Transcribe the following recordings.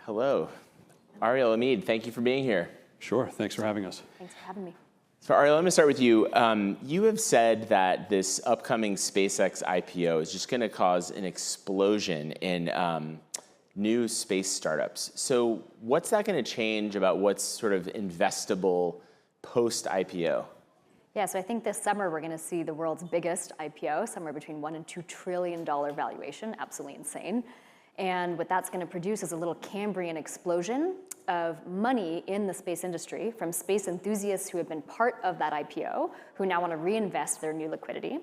Hello. Ariel, Omeed, thank you for being here. Sure, thanks for having us. Thanks for having me. So Ariel, let me start with you. You have said that this upcoming SpaceX IPO is just going to cause an explosion in new space startups. So what's that going to change about what's sort of investable post-IPO? Yeah, so I think this summer we're going to see the world's biggest IPO, somewhere between $1 and $2 trillion valuation, absolutely insane. And what that's going to produce is a little Cambrian explosion of money in the space industry from space enthusiasts who have been part of that IPO, who now want to reinvest their new liquidity.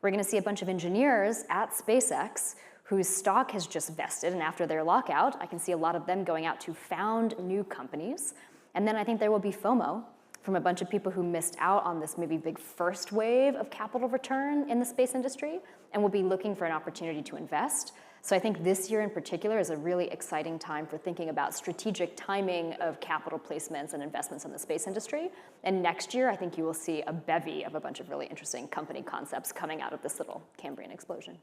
We're going to see a bunch of engineers at SpaceX whose stock has just vested, and after their lockout, I can see a lot of them going out to found new companies. And then I think there will be FOMO from a bunch of people who missed out on this maybe big first wave of capital return in the space industry and will be looking for an opportunity to invest. So I think this year in particular is a really exciting time for thinking about strategic timing of capital placements and investments in the space industry. And next year, I think you will see a bevy of a bunch of really interesting company concepts coming out of this little Cambrian explosion.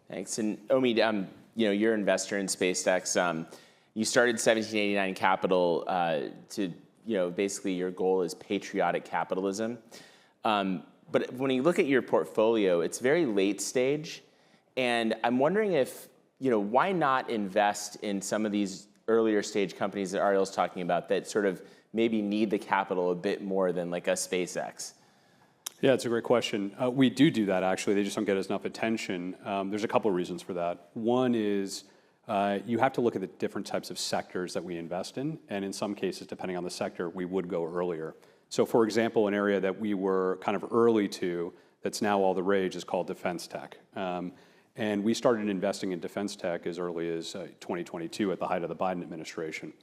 Thanks. And Omeed, you're an investor in SpaceX. You started 1789 Capital to, basically your goal is patriotic capitalism. But when you look at your portfolio, it's very late stage. And I'm wondering if, why not invest in some of these earlier stage companies that Ariel's talking about that sort of maybe need the capital a bit more than like a SpaceX? Yeah, it's a great question. We do that, actually. They just don't get enough attention. There's a couple of reasons for that. One is you have to look at the different types of sectors that we invest in. And in some cases, depending on the sector, we would go earlier. So for example, an area that we were kind of early to that's now all the rage is called defense tech. And we started investing in defense tech as early as 2022 at the height of the Biden administration.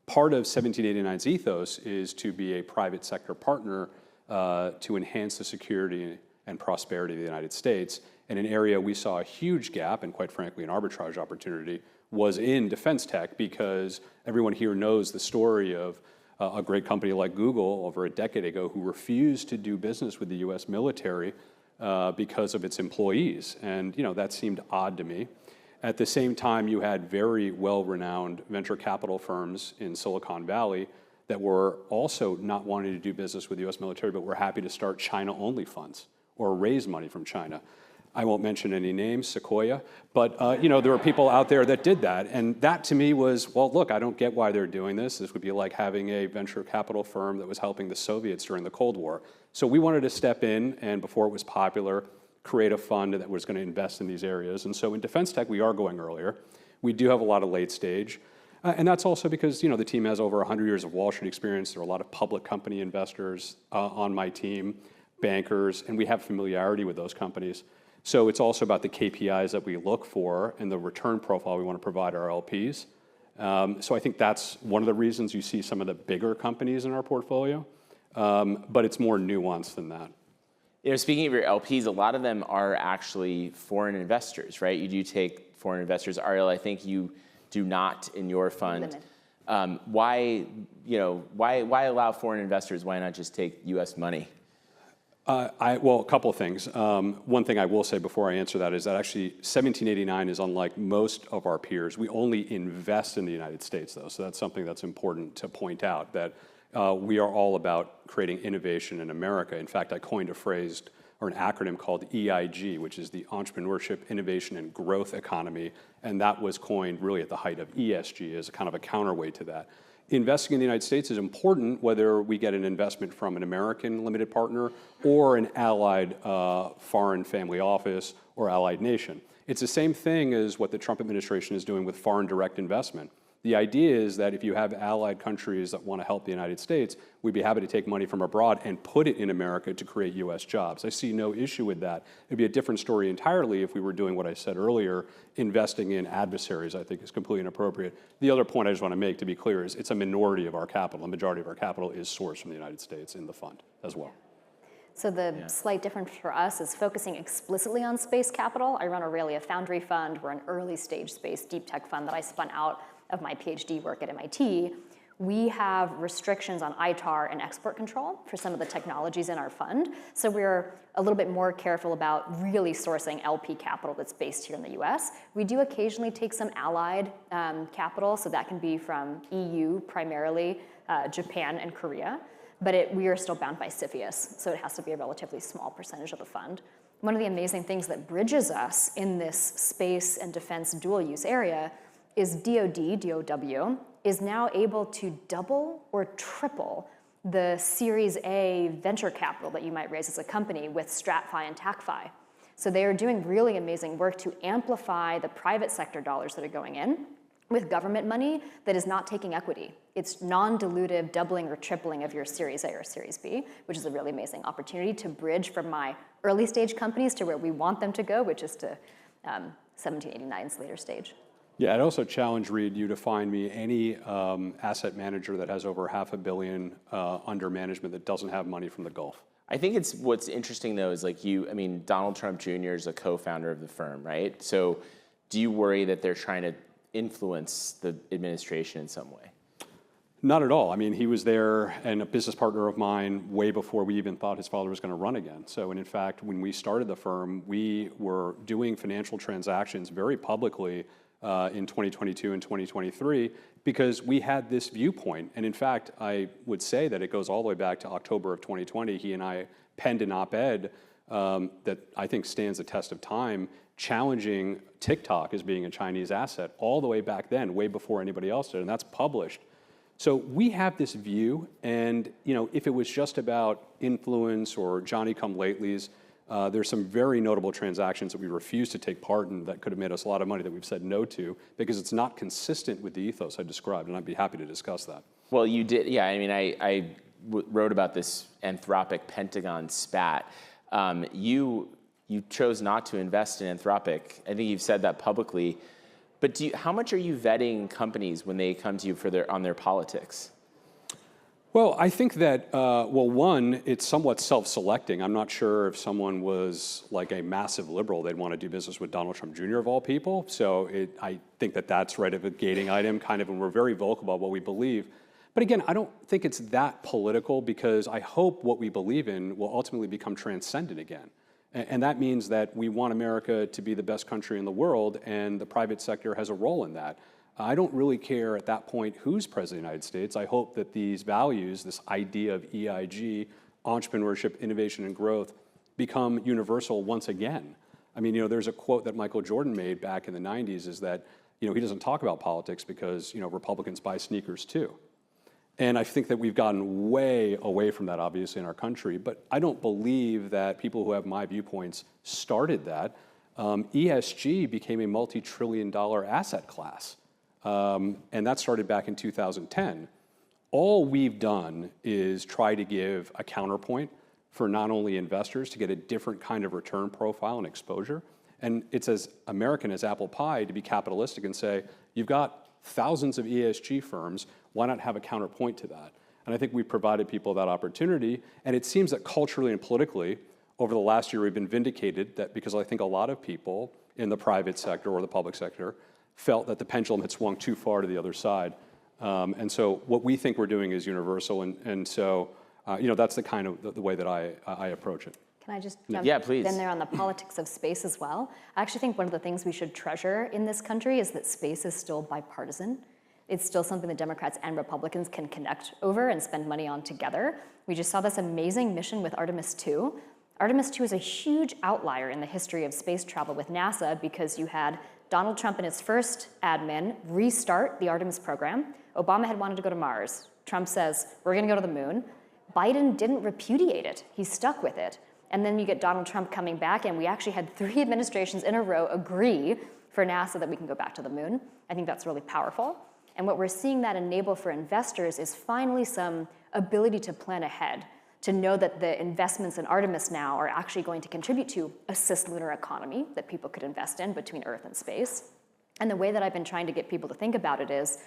Part of 1789's ethos is to be a private sector partner to enhance the security and prosperity of the United States. And an area we saw a huge gap, and quite frankly an arbitrage opportunity, was in defense tech, because everyone here knows the story of a great company like Google over a decade ago who refused to do business with the US military because of its employees. And that seemed odd to me. At the same time, you had very well-renowned venture capital firms in Silicon Valley that were also not wanting to do business with the US military, but were happy to start China-only funds or raise money from China. I won't mention any names, Sequoia, but there were people out there that did that. And that to me was, well, look, I don't get why they're doing this. This would be like having a venture capital firm that was helping the Soviets during the Cold War. So we wanted to step in and, before it was popular, create a fund that was going to invest in these areas. And so in defense tech, we are going earlier. We do have a lot of late stage. And that's also because the team has over 100 years of Wall Street experience. There are a lot of public company investors on my team, bankers, and we have familiarity with those companies. So it's also about the KPIs that we look for and the return profile we want to provide our LPs. So I think that's one of the reasons you see some of the bigger companies in our portfolio, but it's more nuanced than that. Speaking of your LPs, a lot of them are actually foreign investors, right? You do take foreign investors. Ariel, I think you do not in your fund. Why allow foreign investors? Why not just take US money? Well, a couple of things. One thing I will say before I answer that is that actually 1789 is unlike most of our peers. We only invest in the United States, though. So that's something that's important to point out, that we are all about creating innovation in America. In fact, I coined a phrase or an acronym called EIG, which is the Entrepreneurship, Innovation, and Growth Economy. And that was coined really at the height of ESG as a kind of a counterweight to that. Investing in the United States is important, whether we get an investment from an American limited partner or an allied foreign family office or allied nation. It's the same thing as what the Trump administration is doing with foreign direct investment. The idea is that if you have allied countries that want to help the United States, we'd be happy to take money from abroad and put it in America to create US jobs. I see no issue with that. It'd be a different story entirely if we were doing what I said earlier, investing in adversaries. I think is completely inappropriate. The other point I just want to make, to be clear, is it's a minority of our capital. A majority of our capital is sourced from the United States in the fund as well. So the slight difference for us is focusing explicitly on space capital. I run Aurelia Foundry Fund. We're an early stage space deep tech fund that I spun out of my PhD work at MIT. we have restrictions on ITAR and export control for some of the technologies in our fund. So we're a little bit more careful about really sourcing LP capital that's based here in the US. We do occasionally take some allied capital, so that can be from EU primarily, Japan and Korea, but we are still bound by CFIUS, so it has to be a relatively small percentage of the fund. One of the amazing things that bridges us in this space and defense dual use area is DoW is now able to double or triple the Series A venture capital that you might raise as a company with StratFi and TACFi. So they are doing really amazing work to amplify the private sector dollars that are going in with government money that is not taking equity. It's non-dilutive doubling or tripling of your Series A or Series B, which is a really amazing opportunity to bridge from my early stage companies to where we want them to go, which is to 1789's later stage. Yeah, I'd also challenge, Reed, you to find me any asset manager that has over $500 million under management that doesn't have money from the Gulf. I think it's what's interesting though is like Donald Trump Jr. is a co-founder of the firm, right? So do you worry that they're trying to influence the administration in some way? Not at all. I mean, he was there and a business partner of mine way before we even thought his father was going to run again. So, and in fact, when we started the firm, we were doing financial transactions very publicly in 2022 and 2023 because we had this viewpoint. And in fact, I would say that it goes all the way back to October of 2020. He and I penned an op-ed that I think stands the test of time, challenging TikTok as being a Chinese asset all the way back then, way before anybody else did, and that's published. So we have this view, and if it was just about influence or Johnny-come-latelys, there's some very notable transactions that we refuse to take part in that could have made us a lot of money that we've said no to because it's not consistent with the ethos I described, and I'd be happy to discuss that. Well, you did, yeah. I mean, I wrote about this Anthropic Pentagon spat. You chose not to invest in Anthropic. I think you've said that publicly. But how much are you vetting companies when they come to you on their politics? Well, I think that, one, it's somewhat self-selecting. I'm not sure if someone was like a massive liberal, they'd want to do business with Donald Trump Jr. of all people. So I think that that's right of a gating item, kind of, and we're very vocal about what we believe. But again, I don't think it's that political because I hope what we believe in will ultimately become transcendent again. And that means that we want America to be the best country in the world, and the private sector has a role in that. I don't really care at that point who's president of the United States. I hope that these values, this idea of EIG, entrepreneurship, innovation, and growth, become universal once again. I mean, there's a quote that Michael Jordan made back in the 90s is that, he doesn't talk about politics because, Republicans buy sneakers too. And I think that we've gotten way away from that, obviously, in our country. But I don't believe that people who have my viewpoints started that. ESG became a multi-trillion-dollar asset class. And that started back in 2010. All we've done is try to give a counterpoint for not only investors to get a different kind of return profile and exposure. And it's as American as apple pie to be capitalistic and say, you've got thousands of ESG firms, why not have a counterpoint to that? And I think we've provided people that opportunity. And it seems that culturally and politically, over the last year, we've been vindicated that because I think a lot of people in the private sector or the public sector felt that the pendulum had swung too far to the other side. And so what we think we're doing is universal. And so, that's the kind of the way that I approach it. Can I just jump please. in there on the politics of space as well? I actually think one of the things we should treasure in this country is that space is still bipartisan. It's still something that Democrats and Republicans can connect over and spend money on together. We just saw this amazing mission with Artemis 2. Artemis 2 is a huge outlier in the history of space travel with NASA because you had Donald Trump in his first admin restart the Artemis program. Obama had wanted to go to Mars. Trump says, we're going to go to the moon. Biden didn't repudiate it. He stuck with it. And then you get Donald Trump coming back, and we actually had 3 administrations in a row agree for NASA that we can go back to the moon. I think that's really powerful. And what we're seeing that enable for investors is finally some ability to plan ahead, to know that the investments in Artemis now are actually going to contribute to a cislunar economy that people could invest in between Earth and space. And the way that I've been trying to get people to think about it is,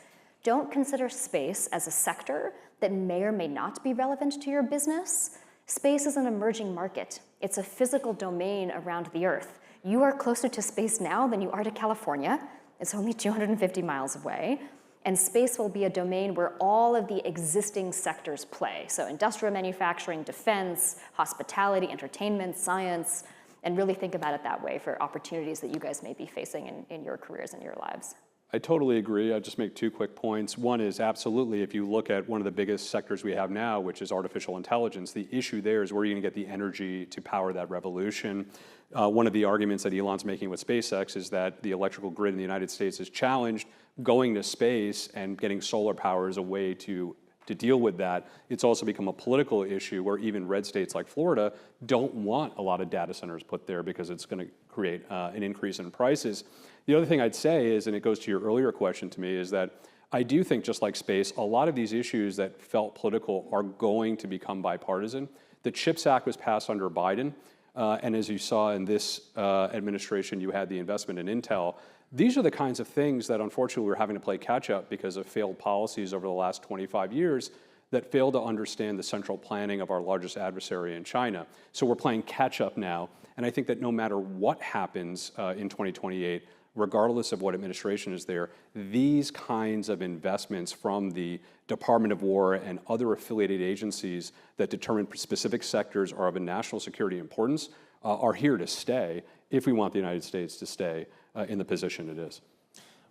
don't consider space as a sector that may or may not be relevant to your business. Space is an emerging market. It's a physical domain around the Earth. You are closer to space now than you are to California. It's only 250 miles away. And space will be a domain where all of the existing sectors play. So industrial manufacturing, defense, hospitality, entertainment, science, and really think about it that way for opportunities that you guys may be facing in your careers and your lives. I totally agree. I'll just make 2 quick points. One is absolutely, if you look at one of the biggest sectors we have now, which is artificial intelligence, the issue there is where you're going to get the energy to power that revolution. One of the arguments that Elon's making with SpaceX is that the electrical grid in the United States is challenged. Going to space and getting solar power is a way to deal with that. It's also become a political issue where even red states like Florida don't want a lot of data centers put there because it's going to create an increase in prices. The other thing I'd say is, and it goes to your earlier question to me, is that I do think, just like space, a lot of these issues that felt political are going to become bipartisan. The CHIPS Act was passed under Biden, and as you saw in this administration, you had the investment in Intel. These are the kinds of things that unfortunately we're having to play catch up because of failed policies over the last 25 years that fail to understand the central planning of our largest adversary in China. So we're playing catch up now, and I think that no matter what happens in 2028, regardless of what administration is there, these kinds of investments from the Department of War and other affiliated agencies that determine specific sectors are of a national security importance are here to stay if we want the United States to stay in the position it is.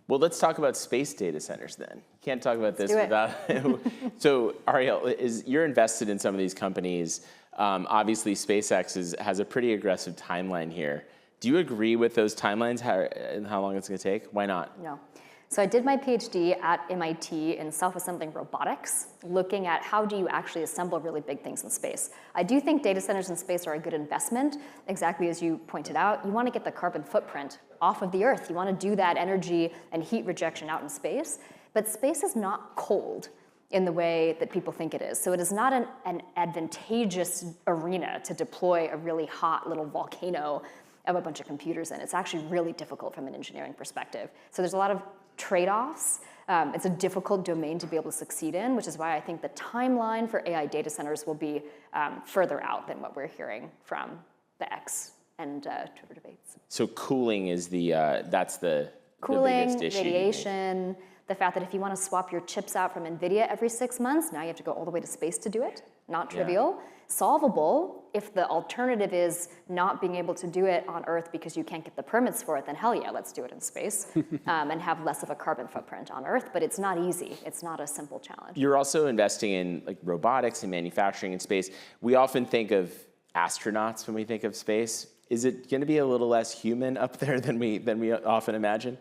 Well, let's talk about space data centers then. Can't talk about this do it. without. So, Ariel, you're invested in some of these companies. Obviously, SpaceX has a pretty aggressive timeline here. Do you agree with those timelines and how long it's going to take? Why not? No. So I did my PhD at MIT in self-assembling robotics, looking at how do you actually assemble really big things in space. I do think data centers in space are a good investment, exactly as you pointed out. You want to get the carbon footprint off of the Earth. You want to do that energy and heat rejection out in space. But space is not cold in the way that people think it is. So it is not an advantageous arena to deploy a really hot little volcano of a bunch of computers in. It's actually really difficult from an engineering perspective. So there's a lot of trade-offs. It's a difficult domain to be able to succeed in, which is why I think the timeline for AI data centers will be further out than what we're hearing from the X and Twitter debates. So cooling is that's the Cooling, biggest issue. radiation, the fact that if you want to swap your chips out from NVIDIA every 6 months, now you have to go all the way to space to do it. Not trivial. Yeah. Solvable if the alternative is not being able to do it on Earth because you can't get the permits for it, then hell yeah, let's do it in space and have less of a carbon footprint on Earth. But it's not easy. It's not a simple challenge. You're also investing in like robotics and manufacturing in space. We often think of astronauts when we think of space. Is it going to be a little less human up there than we often imagine?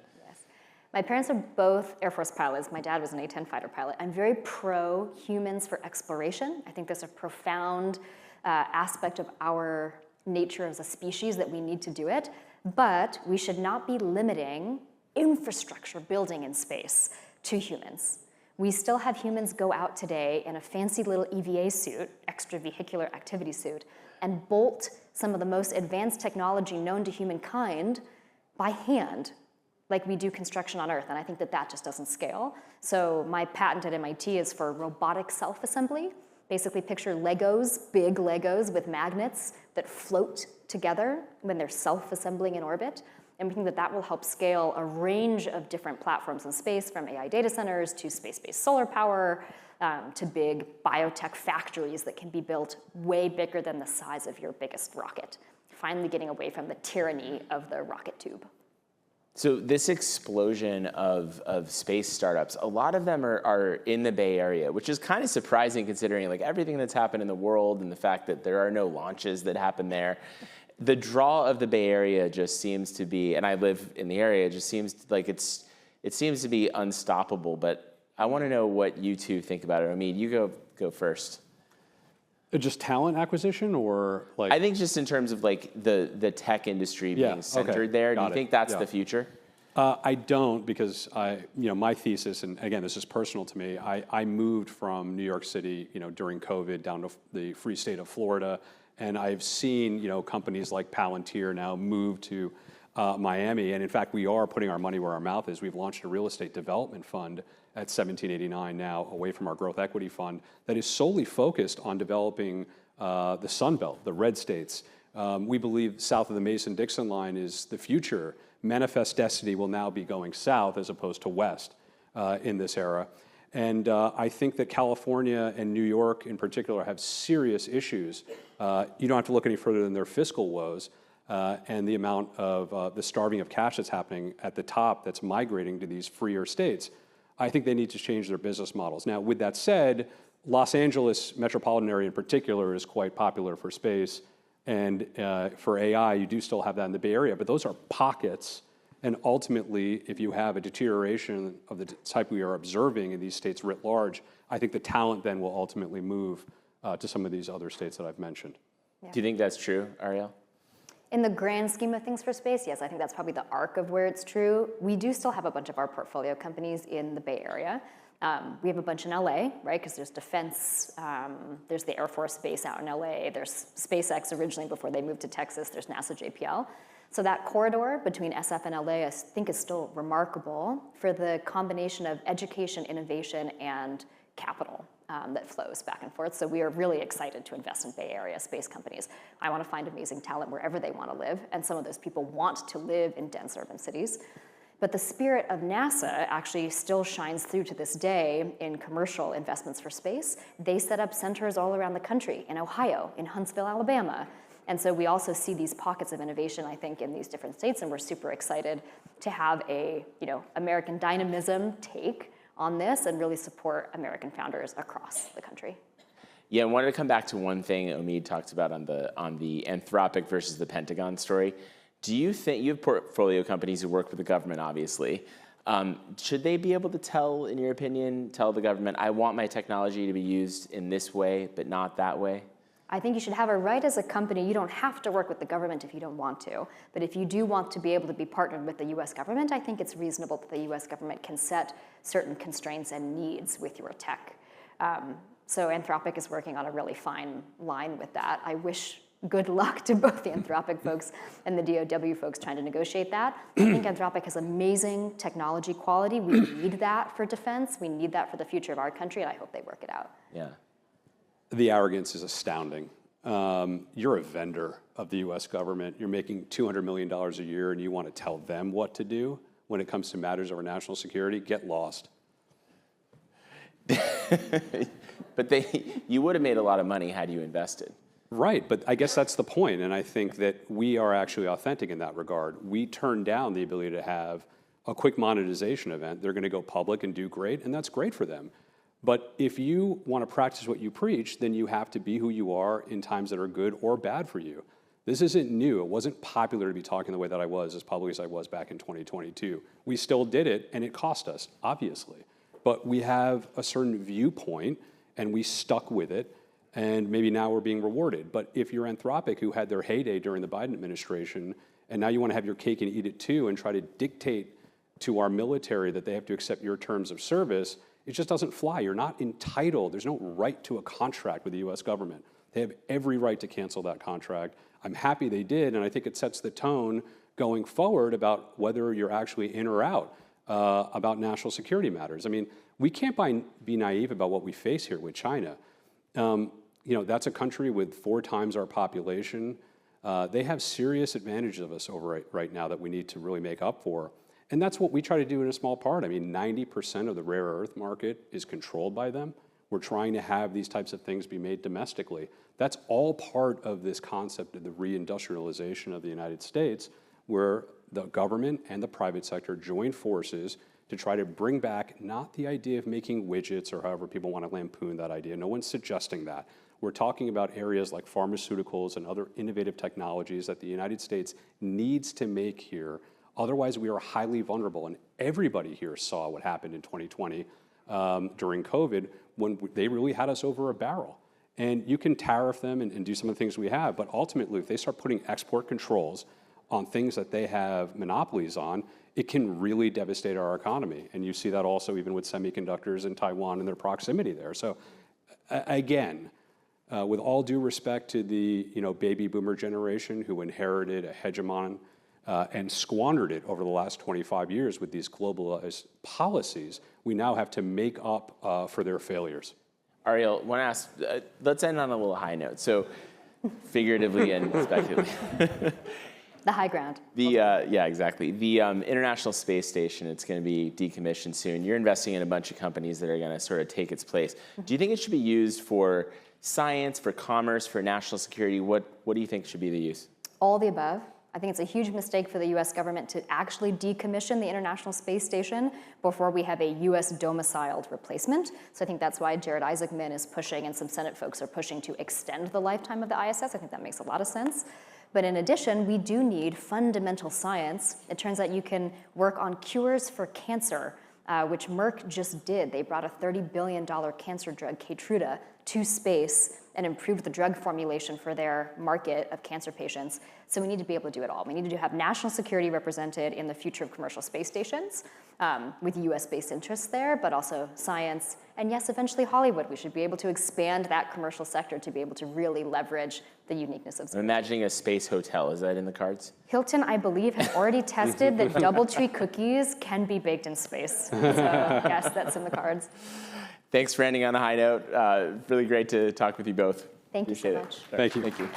My parents are both Air Force pilots. My dad was an A-10 fighter pilot. I'm very pro humans for exploration. I think there's a profound aspect of our nature as a species that we need to do it. But we should not be limiting infrastructure building in space to humans. We still have humans go out today in a fancy little EVA suit, extravehicular activity suit, and bolt some of the most advanced technology known to humankind by hand, like we do construction on Earth, and I think that just doesn't scale. So my patent at MIT is for robotic self-assembly. Basically picture Legos, big Legos with magnets that float together when they're self-assembling in orbit. And we think that will help scale a range of different platforms in space, from AI data centers to space-based solar power, to big biotech factories that can be built way bigger than the size of your biggest rocket. Finally getting away from the tyranny of the rocket tube. So this explosion of space startups, a lot of them are in the Bay Area, which is kind of surprising considering like everything that's happened in the world and the fact that there are no launches that happen there. The draw of the Bay Area just seems to be, and I live in the area, it just seems like it seems to be unstoppable. But I want to know what you two think about it. Omeed, you go first. Just talent acquisition, or like? I think just in terms of like the tech industry being centered there. Do you think that's the future? I don't, because my thesis, and again, this is personal to me. I moved from New York City, during COVID down to the free state of Florida, and I've seen companies like Palantir now move to Miami, and in fact, we are putting our money where our mouth is. We've launched a real estate development fund at 1789 now, away from our growth equity fund, that is solely focused on developing the Sun Belt, the red states. We believe south of the Mason-Dixon line is the future. Manifest Destiny will now be going south as opposed to west. in this era. And I think that California and New York in particular have serious issues. You don't have to look any further than their fiscal woes and the amount of the starving of cash that's happening at the top that's migrating to these freer states. I think they need to change their business models. Now, with that said, Los Angeles metropolitan area in particular is quite popular for space. And for AI, you do still have that in the Bay Area, but those are pockets. And ultimately, if you have a deterioration of the type we are observing in these states writ large, I think the talent then will ultimately move to some of these other states that I've mentioned. Yeah. Do you think that's true, Ariel? In the grand scheme of things for space, yes, I think that's probably the arc of where it's true. We do still have a bunch of our portfolio companies in the Bay Area. We have a bunch in LA, right? Because there's defense, there's the Air Force Base out in LA, there's SpaceX originally before they moved to Texas, there's NASA JPL. So that corridor between SF and LA, I think, is still remarkable for the combination of education, innovation, and capital that flows back and forth. So we are really excited to invest in Bay Area space companies. I want to find amazing talent wherever they want to live, and some of those people want to live in dense urban cities. But the spirit of NASA actually still shines through to this day in commercial investments for space. They set up centers all around the country, in Ohio, in Huntsville, Alabama. And so we also see these pockets of innovation, I think, in these different states, and we're super excited to have a American dynamism take on this and really support American founders across the country. Yeah, I wanted to come back to one thing Omeed talked about on the Anthropic versus the Pentagon story. Do you think, you have portfolio companies who work with the government, obviously. Should they be able to tell, in your opinion, tell the government, I want my technology to be used in this way, but not that way? I think you should have a right as a company. You don't have to work with the government if you don't want to. But if you do want to be able to be partnered with the US government, I think it's reasonable that the US government can set certain constraints and needs with your tech. So Anthropic is working on a really fine line with that. I wish good luck to both the Anthropic folks and the DOW folks trying to negotiate that. I think Anthropic has amazing technology quality. We need that for defense. We need that for the future of our country, and I hope they work it out. Yeah. The arrogance is astounding. You're a vendor of the US government. You're making $200 million a year, and you want to tell them what to do when it comes to matters of our national security? Get lost. But you would have made a lot of money had you invested. Right, but I guess that's the point, and I think that we are actually authentic in that regard. We turned down the ability to have a quick monetization event. They're going to go public and do great, and that's great for them. But if you want to practice what you preach, then you have to be who you are in times that are good or bad for you. This isn't new. It wasn't popular to be talking the way that I was, as public as I was back in 2022. We still did it, and it cost us, obviously. But we have a certain viewpoint, and we stuck with it, and maybe now we're being rewarded. But if you're Anthropic, who had their heyday during the Biden administration, and now you want to have your cake and eat it too and try to dictate to our military that they have to accept your terms of service, it just doesn't fly. You're not entitled. There's no right to a contract with the US government. They have every right to cancel that contract. I'm happy they did, and I think it sets the tone going forward about whether you're actually in or out about national security matters. I mean, we can't be naive about what we face here with China. That's a country with 4 times our population. They have serious advantages of us over right now that we need to really make up for. And that's what we try to do in a small part. I mean, 90% of the rare earth market is controlled by them. We're trying to have these types of things be made domestically. That's all part of this concept of the reindustrialization of the United States, where the government and the private sector join forces to try to bring back not the idea of making widgets or however people want to lampoon that idea. No one's suggesting that. We're talking about areas like pharmaceuticals and other innovative technologies that the United States needs to make here. Otherwise, we are highly vulnerable. And everybody here saw what happened in 2020 during COVID when they really had us over a barrel. And you can tariff them and do some of the things we have, but ultimately, if they start putting export controls on things that they have monopolies on, it can really devastate our economy. And you see that also even with semiconductors in Taiwan and their proximity there. So again, with all due respect to the baby boomer generation who inherited a hegemon and squandered it over the last 25 years with these globalized policies, we now have to make up for their failures. Ariel, I want to ask, let's end on a little high note. So figuratively and speculatively. The high ground. Yeah, exactly. The International Space Station, it's going to be decommissioned soon. You're investing in a bunch of companies that are going to sort of take its place. Do you think it should be used for science, for commerce, for national security? What do you think should be the use? All the above. I think it's a huge mistake for the US government to actually decommission the International Space Station before we have a US domiciled replacement. So I think that's why Jared Isaacman is pushing, and some Senate folks are pushing, to extend the lifetime of the ISS. I think that makes a lot of sense. But in addition, we do need fundamental science. It turns out you can work on cures for cancer, which Merck just did. They brought a $30 billion cancer drug, Keytruda, to space and improved the drug formulation for their market of cancer patients. So we need to be able to do it all. We need to have national security represented in the future of commercial space stations, with US-based interests there, but also science. And yes, eventually Hollywood. We should be able to expand that commercial sector to be able to really leverage the uniqueness of space. I'm imagining a space hotel. Is that in the cards? Hilton, I believe, has already tested that DoubleTree cookies can be baked in space. So yes, that's in the cards. Thanks for ending on a high note. Really great to talk with you both. Thank you so much. Thank you. Thank you.